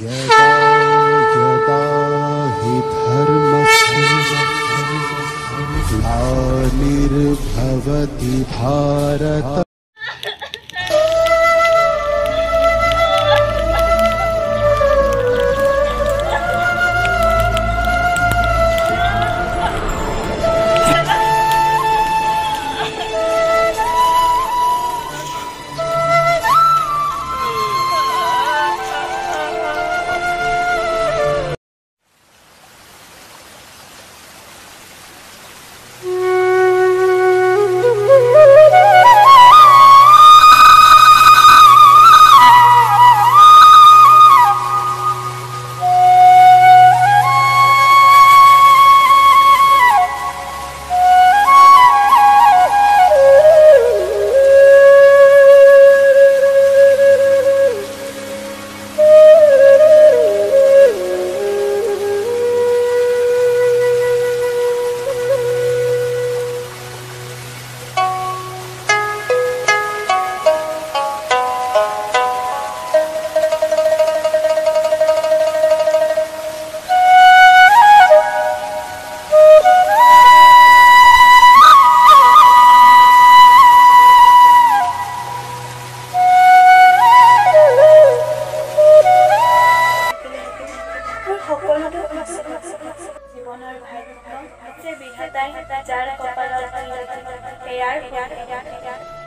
यदा यदा हि धर्मस्य ग्लानिर्भवति भारत।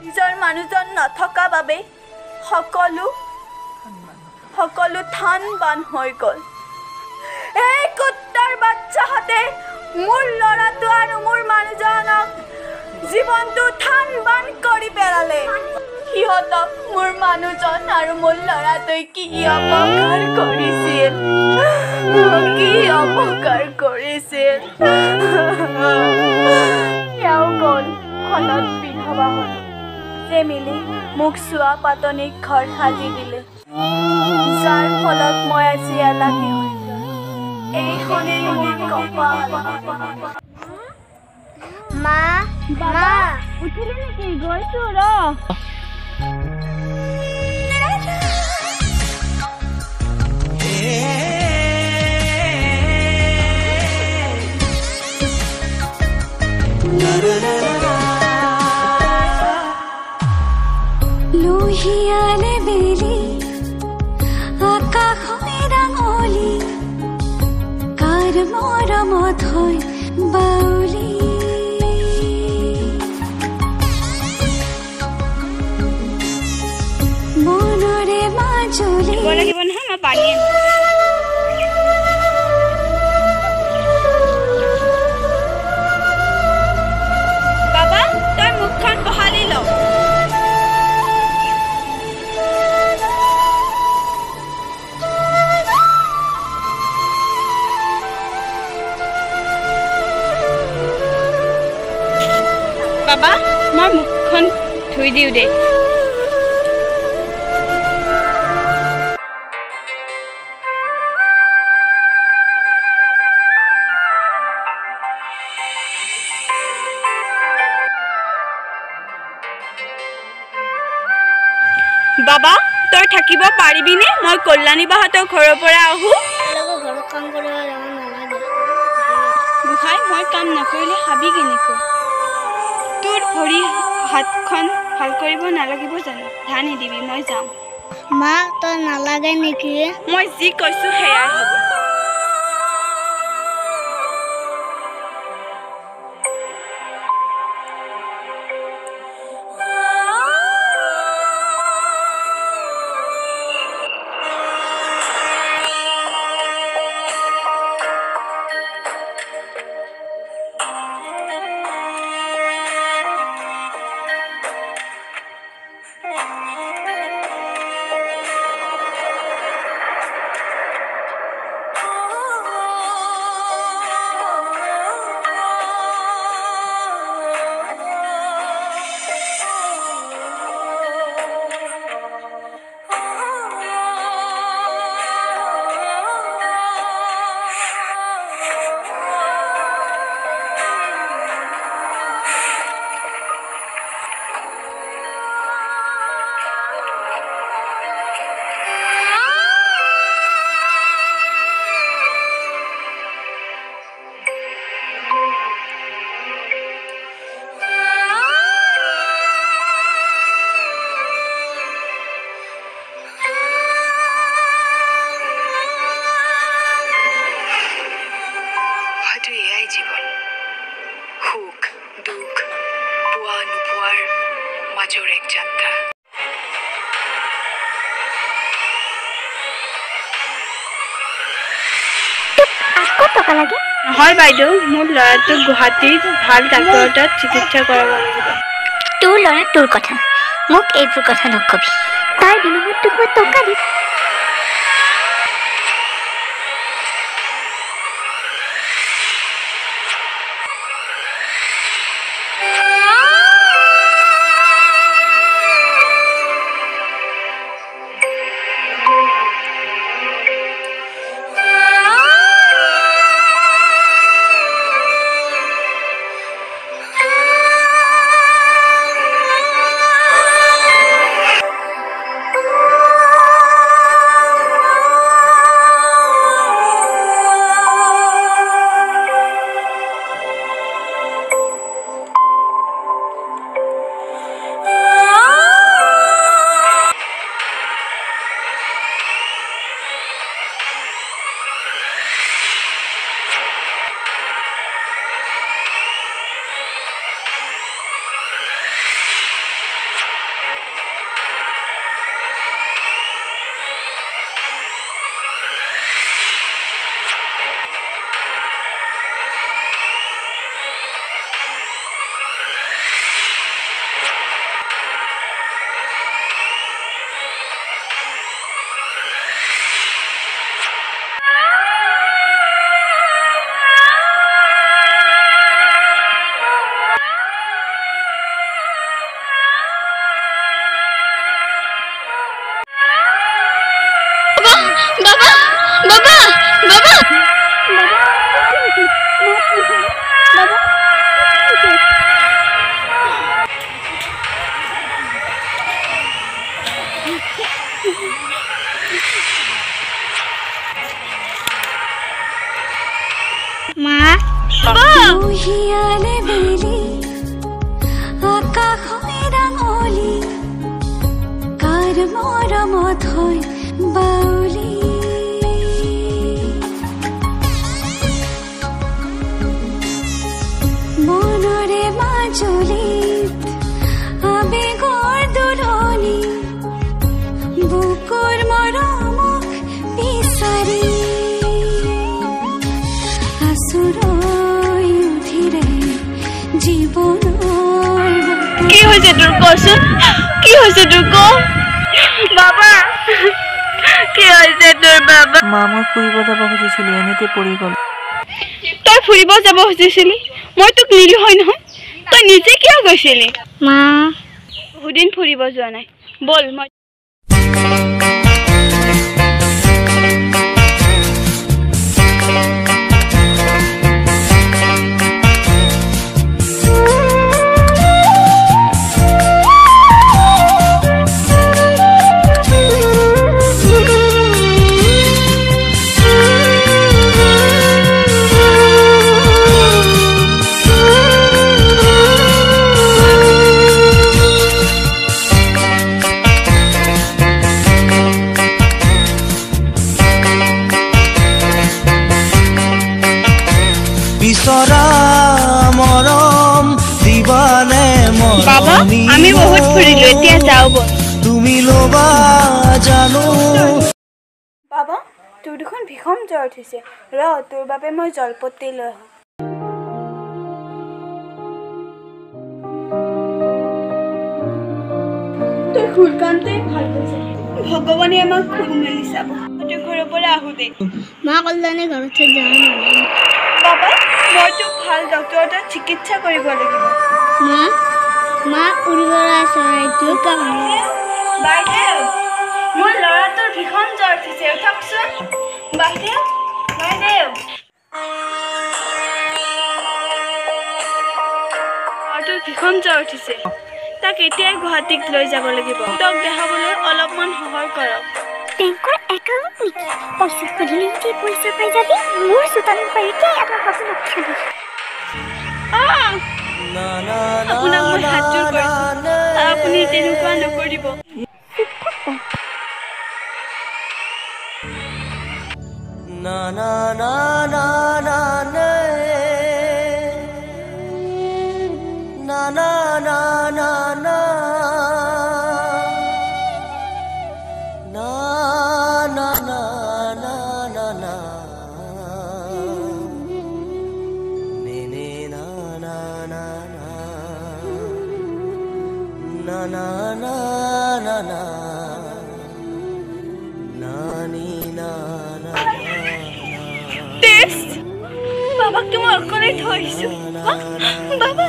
নিজৰ মানুহজন নথকা বাবে সকলো থান বান হৈ গ'ল। এই কুত্তাৰ বাচ্চাহঁতে মোৰ ল'ৰাটো আৰু মোৰ মানুহজনক জীৱনটো থান বান কৰি পেলালে। সিহঁতক মোৰ মানুহজন আৰু মোৰ ল'ৰাটোৱে কি অপকাৰ কৰিছিল, এওঁ গ'ল ফলত বিধৱা হ'ল। যে মিলি মোক চোৱা পাতনিক ঘৰ সাজি দিলে, যাৰ ফলত মই আজি এলাগী হৈ গ'ল। এইখনেই মোৰ কপাল। মা মা উঠিলি নেকি? গৈছো ৰ। লোহিয়ালে বেলি আকাশে ডাঙলি কাৰ মৰমত হৈ বাউলি মনৰে মাজুলি লাগিব নহয়, মই পানী বাবা, তই মুখখন বহালি ল। বাবা, মই মুখখন ধুই দিওঁ দে। বাবা, তই থাকিব পাৰিবিনে? মই কল্যাণী বাহঁতৰ ঘৰৰ পৰা আহোঁ। ঘৰত কাম কৰিব যাব নালাগে। গোসাঁই, মই কাম নকৰিলে খাবি কেনেকৈ? তোৰ ভৰি হাতখন ভাল কৰিব নালাগিব জানো? ধান নিদিবি, মই যাম। মা, তই নালাগে নেকি? মই যি কৈছোঁ সেয়াই হ'ব। দুখ পোৱা নোপোৱাৰ মাজৰ এক যাত্ৰা। নহয় বাইদেউ, মোৰ ল'ৰাটোক গুৱাহাটীত ভাল ডাক্তৰৰ তাত চিকিৎসা কৰাব লাগিব। তোৰ ল'ৰা তোৰ কথা, মোক এইবোৰ কথা নকবি। তাৰ বিনিময়ত তোক মই টকা দিম। মৰমত হয় বাউলি মনৰে মাজুলীত আবেগৰ দুলনি বুকুৰ মৰমক বিচাৰি আচুৰৈ উঠিৰে জীৱনৰ কি হৈছে তোৰ কচোন কি হৈছে তোৰ ক বাবা কি হৈছে তোৰ বাবা মা মই ফুৰিব যাব খুজিছিলি এনেতে পৰি গ'ল তই ফুৰিব যাব খুজিছিলি মই তোক নিলো হয় নহয় তই নিজে কিয় গৈছিলি মা বহুদিন ফুৰিব যোৱা নাই বল মই বাবা আমি বহুত ফুৰিলো এতিয়া যাও বল তুমি লোবা জানো বাবা তোৰ দুখন ভীষণ জ্বৰ উঠিছে ৰ তোৰ বাবে মই জলপতি লৈ আহোঁ তোৰ খুলকান্তে ভাল হৈছে ভগৱানে আমাক খুব মেলি চাব তোৰ ঘৰৰ পৰা আহো দে মা কল্যাণে ঘৰত যাওঁ নালাগে বাবা মই তোক ভাল ডক্টৰৰ তাত চিকিৎসা কৰিব লাগিব মা উৰিবৰা চৰাইটো বাইদেউ মোৰ ল'ৰাটোৰ ভীষণ জ্বৰ উঠিছে উঠকচোন বাইদেউ ল'ৰাটোৰ ভীষণ জ্বৰ উঠিছে তাক এতিয়াই গুৱাহাটীত লৈ যাব লাগিব তোক দেখাবলৈ অলপমান সহায় কৰক বেংকৰ একাউণ্ট নেকি পইচা খুলিলে যে পইচা পাই যাবি মোৰ চোতালত পাৰিকে এটা সপোন খালি আপোনাক মই হাতযোৰ কৰিছো আপুনি তেনেকুৱা নকৰিব না না না না না না না না না না না না না না না না নে নে না না না না না না না না না নানি না না তেজ বাবাকে মই অকলে থৈছো বাবা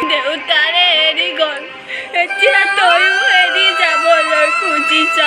দেউতাৰে এৰি গ'ল এতিয়া তয়ো এৰি যাবলৈ খুজিছ